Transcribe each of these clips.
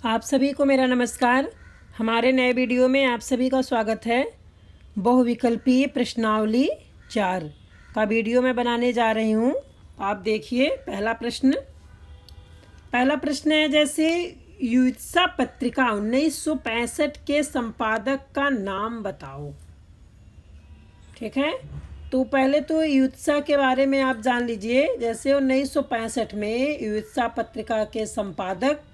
आप सभी को मेरा नमस्कार। हमारे नए वीडियो में आप सभी का स्वागत है। बहुविकल्पीय प्रश्नावली 4 का वीडियो मैं बनाने जा रही हूँ। आप देखिए पहला प्रश्न है जैसे युत्सा पत्रिका 1965 के संपादक का नाम बताओ। ठीक है, तो पहले तो युत्सा के बारे में आप जान लीजिए। जैसे 1965 में युत्सा पत्रिका के संपादक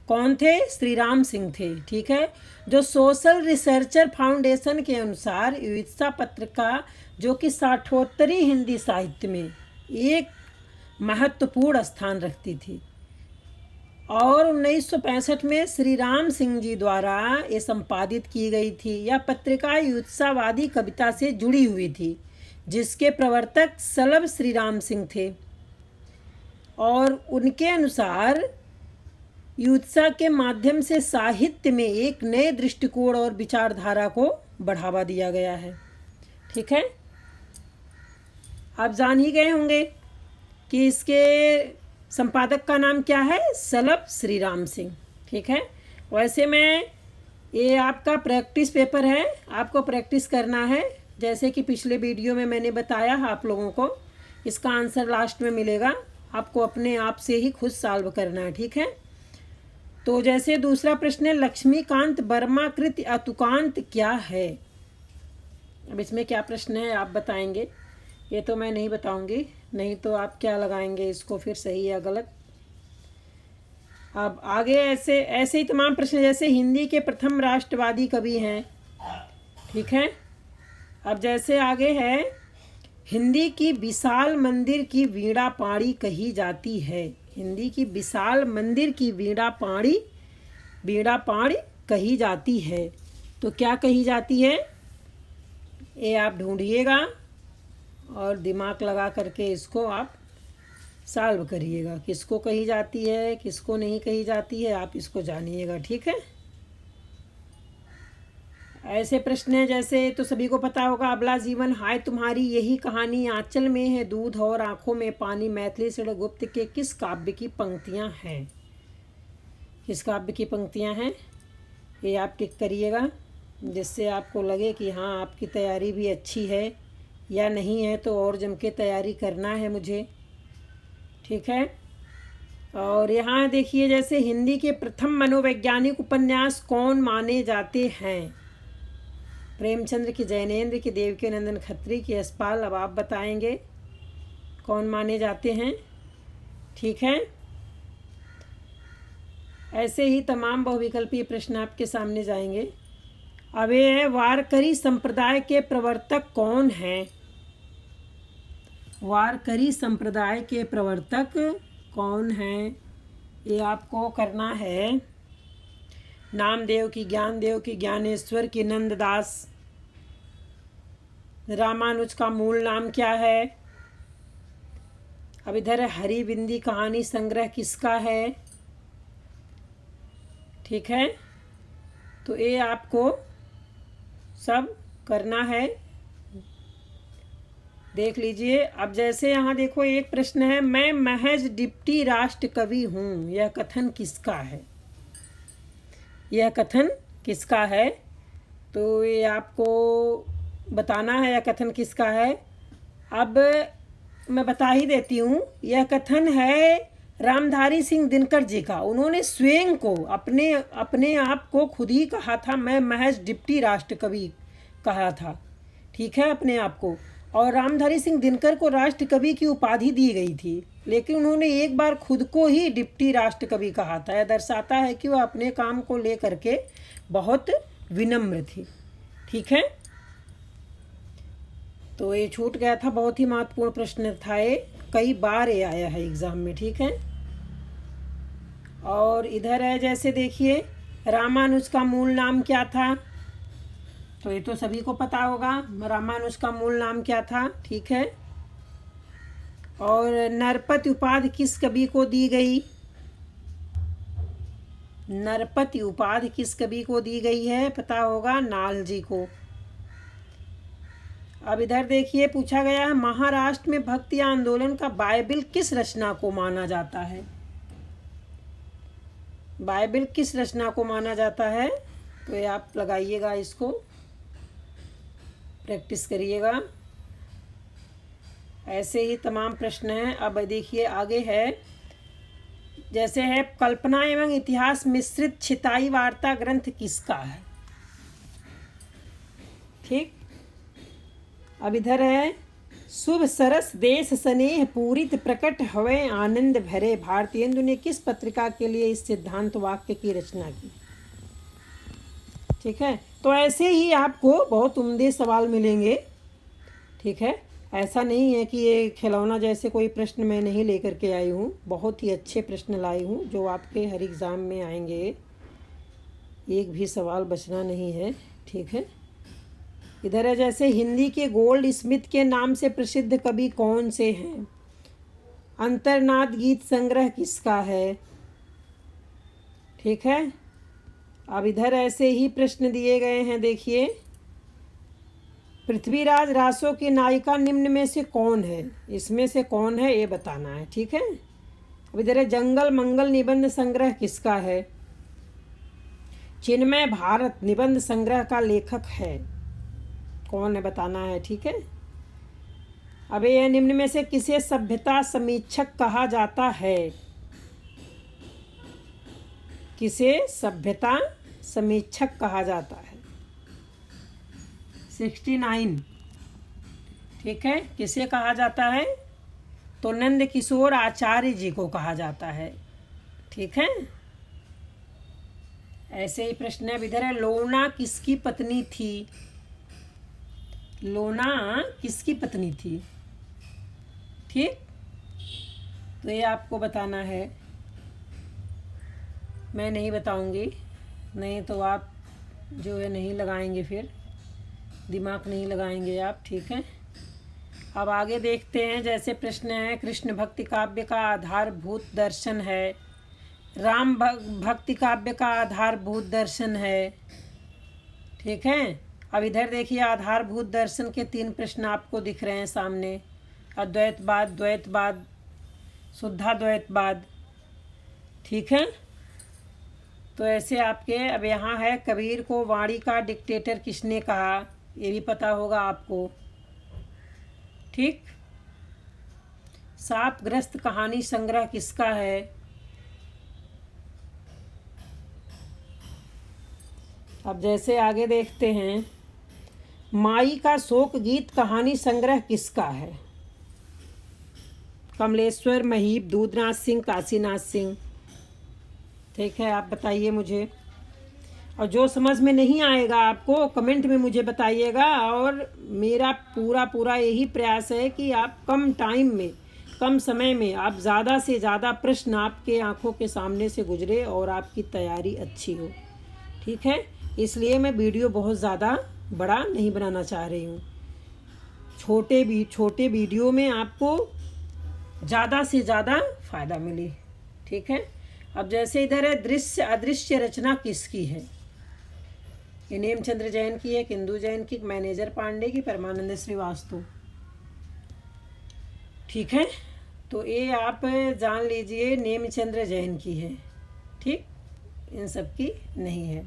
कौन थे? श्री राम सिंह थे। ठीक है, जो सोशल रिसर्चर फाउंडेशन के अनुसार युत्सा पत्रिका जो कि साठोत्तरी हिंदी साहित्य में एक महत्वपूर्ण स्थान रखती थी और 1965 में श्री राम सिंह जी द्वारा ये संपादित की गई थी। यह पत्रिका युत्सावादी कविता से जुड़ी हुई थी जिसके प्रवर्तक सलभ श्री राम सिंह थे और उनके अनुसार युत्सा के माध्यम से साहित्य में एक नए दृष्टिकोण और विचारधारा को बढ़ावा दिया गया है। ठीक है, आप जान ही गए होंगे कि इसके संपादक का नाम क्या है? सलभ श्री राम सिंह। ठीक है, वैसे में ये आपका प्रैक्टिस पेपर है, आपको प्रैक्टिस करना है। जैसे कि पिछले वीडियो में मैंने बताया आप लोगों को, इसका आंसर लास्ट में मिलेगा, आपको अपने आप से ही खुद सॉल्व करना है। ठीक है, तो जैसे दूसरा प्रश्न है लक्ष्मीकांत वर्मा कृत अतुकांत क्या है? अब इसमें क्या प्रश्न है आप बताएंगे। ये तो मैं नहीं बताऊंगी, नहीं तो आप क्या लगाएंगे इसको फिर सही या गलत। अब आगे ऐसे ही तमाम प्रश्न जैसे हिंदी के प्रथम राष्ट्रवादी कवि हैं। ठीक है, अब जैसे आगे है हिंदी की विशाल मंदिर की वीणा पाणी कही जाती है। हिंदी की विशाल मंदिर की वीणा पाणी कही जाती है, तो क्या कही जाती है? ये आप ढूंढिएगा और दिमाग लगा करके इसको आप सॉल्व करिएगा। किसको कही जाती है, किसको नहीं कही जाती है, आप इसको जानिएगा। ठीक है, ऐसे प्रश्न है जैसे तो सभी को पता होगा अबला जीवन हाय तुम्हारी यही कहानी आंचल में है दूध और आंखों में पानी मैथिली षडगुप्त के किस काव्य की पंक्तियां हैं? किस काव्य की पंक्तियां हैं ये आप टिक करिएगा, जिससे आपको लगे कि हाँ आपकी तैयारी भी अच्छी है, या नहीं है तो और जम के तैयारी करना है मुझे। ठीक है, और यहाँ देखिए जैसे हिंदी के प्रथम मनोवैज्ञानिक उपन्यास कौन माने जाते हैं? प्रेमचंद्र की, जैनेन्द्र की, देवकीनंदन खत्री की, यशपाल। अब आप बताएंगे कौन माने जाते हैं। ठीक है, ऐसे ही तमाम बहुविकल्पीय प्रश्न आपके सामने जाएंगे। अब ये है वारकरी संप्रदाय के प्रवर्तक कौन हैं? वारकरी संप्रदाय के प्रवर्तक कौन हैं ये आपको करना है। नामदेव की, ज्ञानदेव की, ज्ञानेश्वर की, नंददास। रामानुज का मूल नाम क्या है? अब इधर हरिबिंदी कहानी संग्रह किसका है? ठीक है, तो ये आपको सब करना है, देख लीजिए। अब जैसे यहाँ देखो एक प्रश्न है मैं महज डिप्टी राष्ट्र कवि हूँ, यह कथन किसका है? यह कथन किसका है? तो ये आपको बताना है यह कथन किसका है। अब मैं बता ही देती हूँ, यह कथन है रामधारी सिंह दिनकर जी का। उन्होंने स्वयं को अपने आप को खुद ही कहा था, मैं महज डिप्टी राष्ट्र कवि कहा था। ठीक है, अपने आप को। और रामधारी सिंह दिनकर को राष्ट्र कवि की उपाधि दी गई थी, लेकिन उन्होंने एक बार खुद को ही डिप्टी राष्ट्र कवि कहा था। यह दर्शाता है कि वह अपने काम को लेकर के बहुत विनम्र थी। ठीक है, तो ये छूट गया था, बहुत ही महत्वपूर्ण प्रश्न था ये, कई बार ये आया है एग्जाम में। ठीक है, और इधर है जैसे देखिए रामानुज का मूल नाम क्या था? तो ये तो सभी को पता होगा, रामानुज का मूल नाम क्या था। ठीक है, और नरपति उपाधि किस कवि को दी गई? नरपति उपाधि किस कवि को दी गई है? पता होगा, नाल जी को। अब इधर देखिए पूछा गया है महाराष्ट्र में भक्ति आंदोलन का बाइबिल किस रचना को माना जाता है? बाइबल किस रचना को माना जाता है? तो ये आप लगाइएगा, इसको प्रैक्टिस करिएगा। ऐसे ही तमाम प्रश्न हैं। अब देखिए आगे है, जैसे है कल्पना एवं इतिहास मिश्रित छिताई वार्ता ग्रंथ किसका है? ठीक। अब इधर है, शुभ सरस देश स्नेह पूरित प्रकट हवे आनंद भरे भारतीयेंदु ने किस पत्रिका के लिए इस सिद्धांत वाक्य की रचना की? ठीक है। तो ऐसे ही आपको बहुत उम्दे सवाल मिलेंगे। ठीक है, ऐसा नहीं है कि ये खिलौना जैसे कोई प्रश्न मैं नहीं लेकर के आई हूँ। बहुत ही अच्छे प्रश्न लाई हूँ जो आपके हर एग्ज़ाम में आएंगे, एक भी सवाल बचना नहीं है। ठीक है। इधर है, जैसे हिंदी के गोल्ड स्मिथ के नाम से प्रसिद्ध कवि कौन से हैं? अंतर्नाद गीत संग्रह किसका है? ठीक है। अब इधर ऐसे ही प्रश्न दिए गए हैं, देखिए, पृथ्वीराज रासो की नायिका निम्न में से कौन है? इसमें से कौन है ये बताना है। ठीक है। अब इधर है, जंगल मंगल निबंध संग्रह किसका है? चिन्मय भारत निबंध संग्रह का लेखक है, कौन है बताना है। ठीक है। अब ये निम्न में से किसे सभ्यता समीक्षक कहा जाता है? किसे सभ्यता समीक्षक कहा जाता है? 69। ठीक है। किसे कहा जाता है? तो नंद किशोर आचार्य जी को कहा जाता है। ठीक है। ऐसे ही प्रश्न है, इधर है, लोना किसकी पत्नी थी? लोना किसकी पत्नी थी? ठीक। तो ये आपको बताना है। मैं नहीं बताऊंगी, नहीं तो आप जो है नहीं लगाएंगे, फिर दिमाग नहीं लगाएंगे आप। ठीक है। अब आगे देखते हैं, जैसे प्रश्न है, कृष्ण भक्ति काव्य का आधारभूत दर्शन है, राम भक्ति काव्य का आधारभूत दर्शन है। ठीक है। अब इधर देखिए, आधारभूत दर्शन के 3 प्रश्न आपको दिख रहे हैं सामने, अद्वैतवाद, द्वैतवाद, शुद्धाद्वैतवाद। ठीक है। तो ऐसे आपके, अब यहाँ है, कबीर को वाणी का डिक्टेटर किसने कहा? ये भी पता होगा आपको। ठीक। शापग्रस्त कहानी संग्रह किसका है? अब जैसे आगे देखते हैं, माई का शोक गीत कहानी संग्रह किसका है? कमलेश्वर महीप, दूधनाथ सिंह, काशीनाथ सिंह। ठीक है, आप बताइए मुझे। और जो समझ में नहीं आएगा आपको कमेंट में मुझे बताइएगा। और मेरा पूरा यही प्रयास है कि आप कम टाइम में, कम समय में आप ज़्यादा से ज़्यादा प्रश्न आपके आंखों के सामने से गुजरे और आपकी तैयारी अच्छी हो। ठीक है। इसलिए मैं वीडियो बहुत ज़्यादा बड़ा नहीं बनाना चाह रही हूँ। छोटे वीडियो में आपको ज़्यादा से ज़्यादा फ़ायदा मिले। ठीक है। अब जैसे इधर है, दृश्य अदृश्य रचना किसकी है? ये नेमचंद्र जैन की है, इंदु जैन की, मैनेजर पांडे की, परमानंद श्रीवास्तव। ठीक है। तो ये आप जान लीजिए, नेमचंद्र जैन की है। ठीक, इन सब की नहीं है।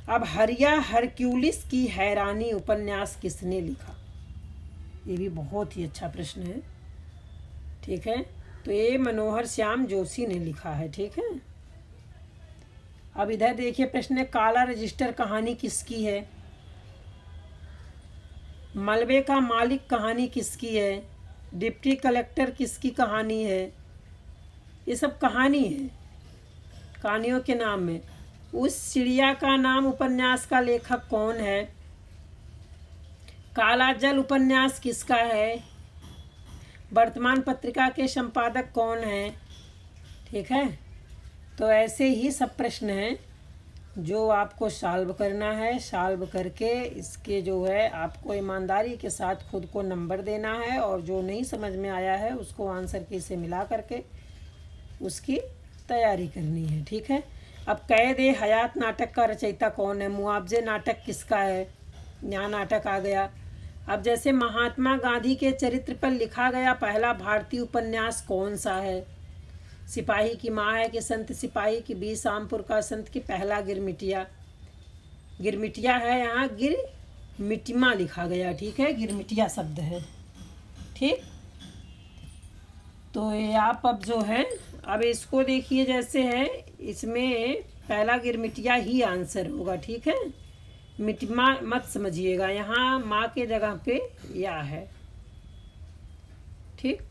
अब हरिया हरक्यूलिस की हैरानी उपन्यास किसने लिखा? ये भी बहुत ही अच्छा प्रश्न है। ठीक है। तो ये मनोहर श्याम जोशी ने लिखा है। ठीक है। अब इधर देखिए प्रश्न है, काला रजिस्टर कहानी किसकी है? मलबे का मालिक कहानी किसकी है? डिप्टी कलेक्टर किसकी कहानी है? ये सब कहानी है, कहानियों के नाम में। उस चिड़िया का नाम उपन्यास का लेखक कौन है? काला जल उपन्यास किसका है? वर्तमान पत्रिका के संपादक कौन है? ठीक है। तो ऐसे ही सब प्रश्न हैं जो आपको सॉल्व करना है। सॉल्व करके इसके जो है आपको ईमानदारी के साथ खुद को नंबर देना है, और जो नहीं समझ में आया है उसको आंसर की से मिला करके उसकी तैयारी करनी है। ठीक है। अब कैद ए हयात नाटक का रचयिता कौन है? मुआवजे नाटक किसका है? यहाँ नाटक आ गया। अब जैसे महात्मा गांधी के चरित्र पर लिखा गया पहला भारतीय उपन्यास कौन सा है? सिपाही की माँ है कि संत सिपाही की, बी शामपुर का संत की, पहला गिरमिटिया। गिरमिटिया है, यहाँ गिरमिटिमा लिखा गया, ठीक है, गिरमिटिया शब्द है, ठीक। तो ये आप अब जो है, अब इसको देखिए जैसे है, इसमें पहला गिरमिटिया ही आंसर होगा, ठीक है। मिटिमा मत समझिएगा, यहाँ माँ के जगह पे या है, ठीक।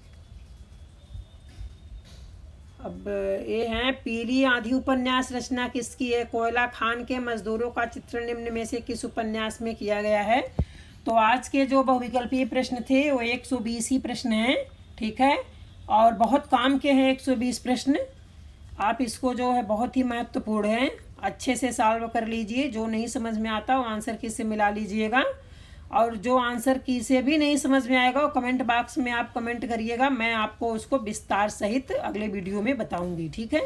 अब ये है पीली आंधी उपन्यास रचना किसकी है? कोयला खान के मजदूरों का चित्रण निम्न में से किस उपन्यास में किया गया है? तो आज के जो बहुविकल्पीय प्रश्न थे वो 120 ही प्रश्न हैं, ठीक है, और बहुत काम के हैं 120 प्रश्न। आप इसको जो है बहुत ही महत्वपूर्ण है, अच्छे से सॉल्व कर लीजिए। जो नहीं समझ में आता वो आंसर की से मिला लीजिएगा, और जो आंसर की से भी नहीं समझ में आएगा वो कमेंट बॉक्स में आप कमेंट करिएगा, मैं आपको उसको विस्तार सहित अगले वीडियो में बताऊंगी, ठीक है।